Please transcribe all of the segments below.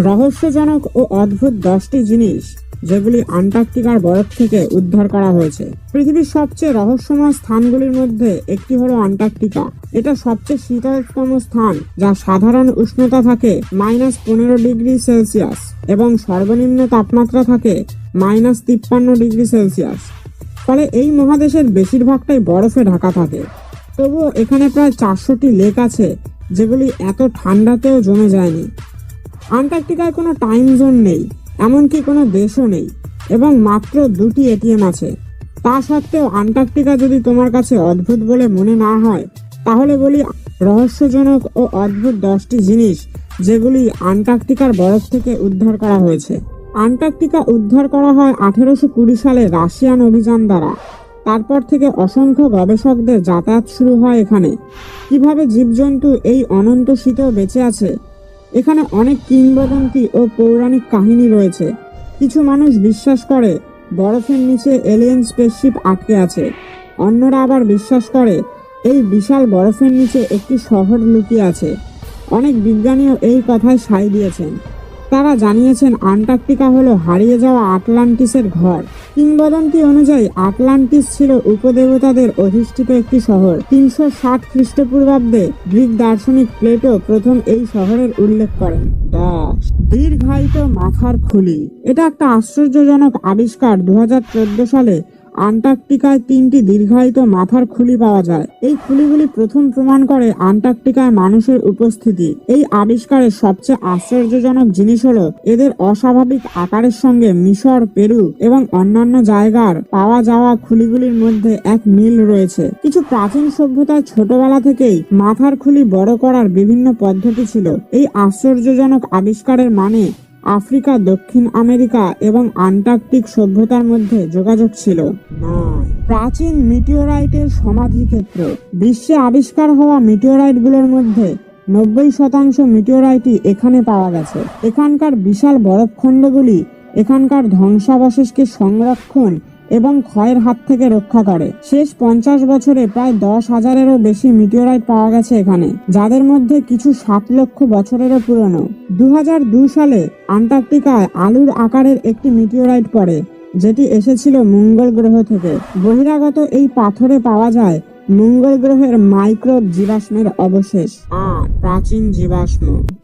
রহস্যজনক ও অদ্ভুত 10টি জিনিস যেগুলি আন্টার্কটিকার বরফ থেকে উদ্ধার করা হয়েছে। পৃথিবীর সবচেয়ে রহস্যময় স্থানগুলির মধ্যে একটি হলো আন্টার্কটিকা। এটা সবচেয়ে শীতলতম স্থান, যা সাধারণ উষ্ণতা থাকে -15 ডিগ্রি সেলসিয়াস এবং সর্বনিম্ন তাপমাত্রা থাকে -53 ডিগ্রি সেলসিয়াস। ফলে এই মহাদেশের বেশিরভাগটাই বরফে ঢাকা থাকে। তবুও এখানে প্রায় 400টি লেক আছে, যেগুলি এত ঠান্ডাতেও জমে যায়নি। আন্টার্কটিকায় কোনো টাইম জোন নেই, এমনকি কোনো দেশও নেই, এবং মাত্র 2টি এটিএম আছে। তা সত্ত্বেও আন্টার্কটিকা যদি তোমার কাছে অদ্ভুত বলে মনে না হয়, তাহলে বলি রহস্যজনক ও অদ্ভুত 10টি জিনিস যেগুলি আন্টার্কটিকার বরফ থেকে উদ্ধার করা হয়েছে। আন্টার্কটিকা উদ্ধার করা হয় 1820 সালে রাশিয়ান অভিযান দ্বারা। তারপর থেকে অসংখ্য গবেষকদের যাতায়াত শুরু হয় এখানে। কিভাবে জীবজন্তু এই অনন্ত শীতেও বেঁচে আছে, এখানে অনেক কিংবদন্তি ও পৌরাণিক কাহিনী রয়েছে। কিছু মানুষ বিশ্বাস করে বরফের নিচে এলিয়েন স্পেসশিপ আটকে আছে। অন্যরা আবার বিশ্বাস করে এই বিশাল বরফের নিচে একটি শহর লুকিয়ে আছে। অনেক বিজ্ঞানীও এই কথায় সায় দিয়েছেন। তারা জানিয়েছেন আন্টার্কটিকা হলো হারিয়ে যাওয়া আটলান্টিসের ঘর। কিংবদন্তি অনুযায়ী আটলান্টিস ছিল উপদেবতাদের অধিষ্ঠিত একটি শহর। 360 খ্রিস্টপূর্বাব্দে গ্রিক দার্শনিক প্লেটো প্রথম এই শহরের উল্লেখ করেন। 10 দীর্ঘায়িত মাথার খুলি। এটা একটা আশ্চর্যজনক আবিষ্কার। 2014 সালে আন্টার্কটিকায় 3টি দীর্ঘায়িত মাথার খুলি পাওয়া যায়। এই খুলিগুলি প্রথম প্রমাণ করে আন্টার্কটিকায় মানুষের উপস্থিতি। এই আবিষ্কারের সবচেয়ে আশ্চর্যজনক জিনিস হলো এদের অস্বাভাবিক আকারের সঙ্গে মিশর, পেরু এবং অন্যান্য জায়গার পাওয়া যাওয়া খুলিগুলির মধ্যে এক মিল রয়েছে। কিছু প্রাচীন সভ্যতায় ছোটবেলা থেকেই মাথার খুলি বড় করার বিভিন্ন পদ্ধতি ছিল। এই আশ্চর্যজনক আবিষ্কারের মানে আফ্রিকা, দক্ষিণ আমেরিকা এবং আন্টার্কটিক সভ্যতার মধ্যে যোগাযোগ ছিল। প্রাচীন মিটিওরাইটের সমাধিক্ষেত্র। বিশ্বে আবিষ্কার হওয়া মিটিওরাইটগুলোর মধ্যে 90% মিটিওরাইটই এখানে পাওয়া গেছে। এখানকার বিশাল বরফখণ্ডগুলি এখানকার ধ্বংসাবশেষকে সংরক্ষণ এবং ক্ষয়ের হাত থেকে রক্ষা করে। শেষ 50 বছরে প্রায় 10,000-এরও বেশি মিটিওরাইট পাওয়া গেছে এখানে, যাদের মধ্যে কিছু 7 লক্ষ বছরেরও পুরনো। 2002 সালে আন্টার্কটিকায় আলুর আকারের একটি মিটিওরাইট পড়ে, যেটি এসেছিল মঙ্গল গ্রহ থেকে। বহিরাগত এই পাথরে পাওয়া যায় মঙ্গল গ্রহের মাইক্রোব জীবাশ্মের অবশেষ। আর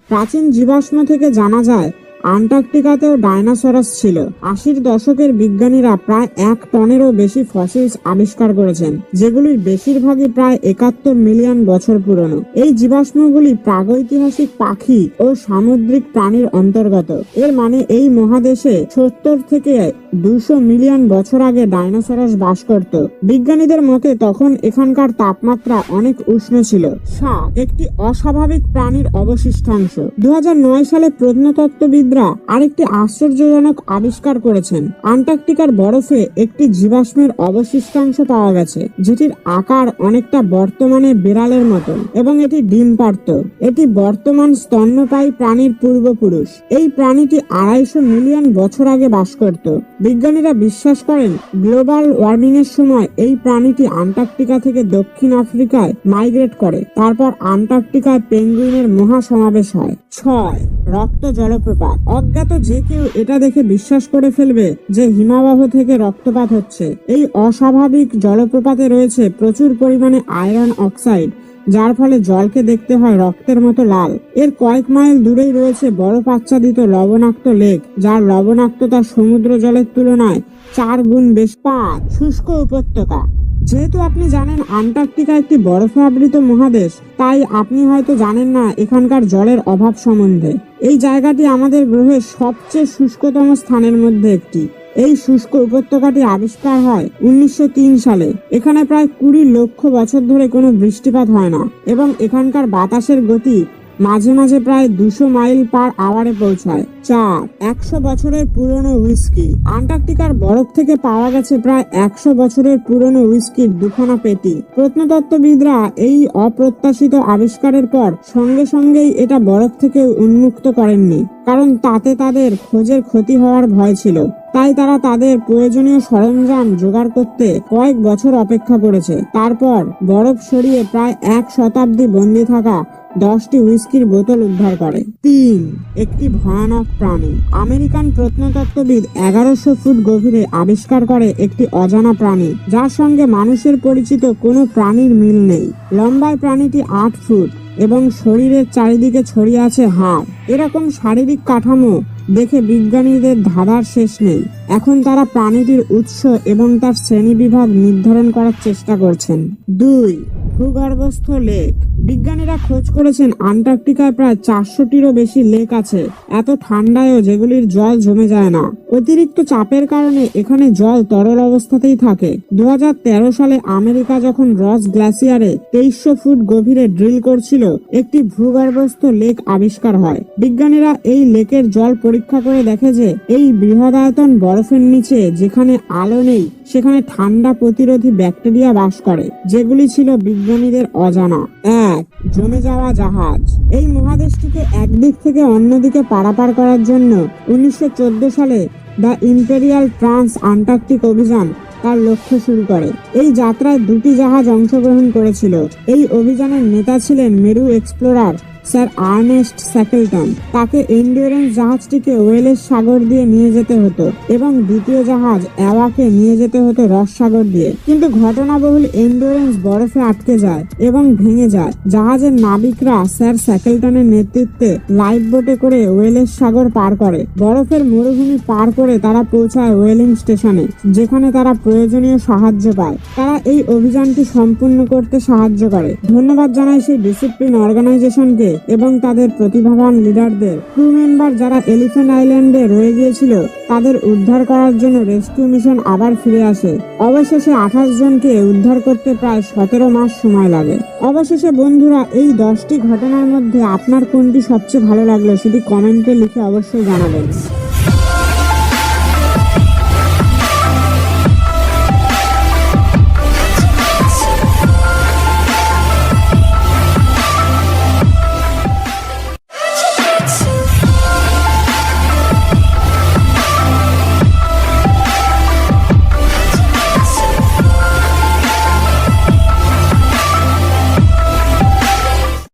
প্রাচীন জীবাশ্ম থেকে জানা যায় আন্টার্কটিকাতেও ডাইনোসরাস ছিল। 80-র দশকের বিজ্ঞানীরা প্রায় 1 টনেরও বেশি ফসিলস আবিষ্কার করেছেন, যেগুলির বেশিরভাগই প্রায় 71 মিলিয়ন বছর পুরনো। এই জীবাশ্মগুলি প্রাগৈতিহাসিক পাখি ও সামুদ্রিক প্রাণীর অন্তর্গত। এর মানে এই মহাদেশে 70 থেকে 200 মিলিয়ন বছর আগে ডাইনোসরাস বাস করত। বিজ্ঞানীদের মতে তখন এখানকার তাপমাত্রা অনেক উষ্ণ ছিল। সাপ একটি অস্বাভাবিক প্রাণীর অবশিষ্টাংশ। 2009 সালে প্রত্নতত্ত্ববিদ আরেকটি আশ্চর্যজনক আবিষ্কার করেছেন। আন্টার্কটিকার বরফে একটি জীবাশ্মের অবশিষ্টাংশ পাওয়া গেছে, যেটির আকার অনেকটা বর্তমানে বিড়ালের মতন এবং এটি ডিম পাড়ত। এটি বর্তমান স্তন্যপায়ী প্রাণীর পূর্বপুরুষ। এই প্রাণীটি 250 মিলিয়ন বছর আগে বাস করত। বিজ্ঞানীরা বিশ্বাস করেন গ্লোবাল ওয়ার্মিং এর সময় এই প্রাণীটি আন্টার্কটিকা থেকে দক্ষিণ আফ্রিকায় মাইগ্রেট করে। তারপর আন্টার্কটিকায় পেঙ্গুইনের মহাসমাবেশ হয়। 6 রক্ত জলপ্রপাত। অজ্ঞাত যে কেউ এটা দেখে বিশ্বাস করে ফেলবে যে হিমবাহ থেকে রক্তপাত হচ্ছে। এই অস্বাভাবিক জলপ্রপাতে রয়েছে প্রচুর পরিমাণে আয়রন অক্সাইড, যার ফলে জলকে দেখতে হয় রক্তের মতো লাল। এর কয়েক মাইল দূরেই রয়েছে বরফ আচ্ছাদিত লবণাক্ত লেক, যার লবণাক্ততা সমুদ্র জলের তুলনায় 4 গুণ বেশি। 5 শুষ্ক উপত্যকা। যেহেতু আপনি জানেন আন্টার্কটিকা একটি বরফে আবৃত মহাদেশ, তাই আপনি হয়তো জানেন না এখানকার জলের অভাব সম্বন্ধে। এই জায়গাটি আমাদের গ্রহের সবচেয়ে শুষ্কতম স্থানের মধ্যে একটি। এই শুষ্ক উপত্যকাটি আবিষ্কার হয় 1903 সালে। এখানে প্রায় 20 লক্ষ বছর ধরে কোনো বৃষ্টিপাত হয় না এবং এখানকার বাতাসের গতি মাঝে মাঝে প্রায় 200 মাইল পার আওয়ারে পৌঁছায়। 4 100 বছরের পুরনো হুইস্কি। আন্টার্কটিকার বরফ থেকে পাওয়া গেছে প্রায় 100 বছরের পুরনো হুইস্কির 2খানা পেটি। প্রত্নতত্ত্ববিদরা এই অপ্রত্যাশিত আবিষ্কারের পর সঙ্গে সঙ্গেই এটা বরফ থেকে উন্মুক্ত করেননি, কারণ তাতে তাদের খোঁজের ক্ষতি হওয়ার ভয় ছিল। তাই তারা তাদের প্রয়োজনীয় সরঞ্জাম জোগাড় করতে কয়েক বছর অপেক্ষা করেছে। তারপর বরফ সরিয়ে প্রায় 1 শতাব্দী বন্দী থাকা 10টি হুইস্কির বোতল উদ্ধার করে। 3. একটি ভয়ানক প্রাণী। আমেরিকান প্রত্নতত্ত্ববিদ 1100 ফুট গভীরে আবিষ্কার করে একটি অজানা প্রাণী যার সঙ্গে মানুষের পরিচিত কোনো প্রাণীর মিল নেই। লম্বায় প্রাণীটি 8 ফুট এবং শরীরের চারিদিকে ছড়িয়ে আছে হাড়। এরকম শারীরিক কাঠামো দেখে বিজ্ঞানীদের ধাঁধার শেষ নেই। এখন তারা প্রাণীটির উৎস এবং তার শ্রেণীবিভাগ নির্ধারণ করার চেষ্টা করছেন। 2. ভূগর্ভস্থ লেক। বিজ্ঞানীরা খোঁজ করেছেন আন্টার্কটিকায় প্রায় 400টিরও বেশি লেক আছে, এত ঠান্ডায়ও যেগুলির জল জমে যায় না। অতিরিক্ত চাপের কারণে এখানে জল তরল অবস্থাতেই থাকে। 2013 সালে আমেরিকা যখন রস গ্লাসিয়ারে 2300 ফুট গভীরে ড্রিল করছিল, একটি ভূগর্ভস্থ লেক আবিষ্কার হয়। বিজ্ঞানীরা এই লেকের জল পরীক্ষা করে দেখে যে এই বৃহদায়তন বরফের নিচে যেখানে আলো নেই সেখানে ঠান্ডা প্রতিরোধী ব্যাকটেরিয়া বাস করে, যেগুলি ছিল বিজ্ঞানীদের অজানা। 1. জমে যাওয়া জাহাজ। এই মহাদেশটিকে একদিক থেকে অন্যদিকে পারাপার করার জন্য 1914 সালে দ্য ইম্পেরিয়াল ট্রান্স আন্টার্কটিক অভিযান তার লক্ষ্য শুরু করে। এই যাত্রায় 2টি জাহাজ অংশগ্রহণ করেছিল। এই অভিযানের নেতা ছিলেন মেরু এক্সপ্লোরার স্যার আর্নেস্ট স্যাকেলটন। তাকে এন্ডিওরেন্স জাহাজটিকে ওয়েলেস সাগর দিয়ে নিয়ে যেতে হতো এবং দ্বিতীয় জাহাজ অ্যাওয়াকে নিয়ে যেতে হতো রস সাগর দিয়ে। কিন্তু ঘটনাবহুল এন্ডিওরেন্স বরফে আটকে যায় এবং ভেঙে যায়। জাহাজের নাবিকরা স্যার স্যাকেলটনের নেতৃত্বে লাইফ বোটে করে ওয়েলেস সাগর পার করে। বরফের মরুভূমি পার করে তারা পৌঁছায় ওয়েলিং স্টেশনে, যেখানে তারা প্রয়োজনীয় সাহায্য পায়। তারা এই অভিযানটি সম্পূর্ণ করতে সাহায্য করে। ধন্যবাদ জানাই সেই ডিসিপ্লিন অর্গানাইজেশনকে এবং তাদের প্রতিভাবান লিডারদের। ক্রু মেম্বার যারা এলিফ্যান্ট আইল্যান্ডে রয়ে গিয়েছিল তাদের উদ্ধার করার জন্য রেস্কিউ মিশন আবার ফিরে আসে। অবশেষে 28 জনকে উদ্ধার করতে প্রায় 17 মাস সময় লাগে। অবশেষে বন্ধুরা, এই 10টি ঘটনার মধ্যে আপনার কোনটি সবচেয়ে ভালো লাগলো সেটি কমেন্টে লিখে অবশ্যই জানাবেন।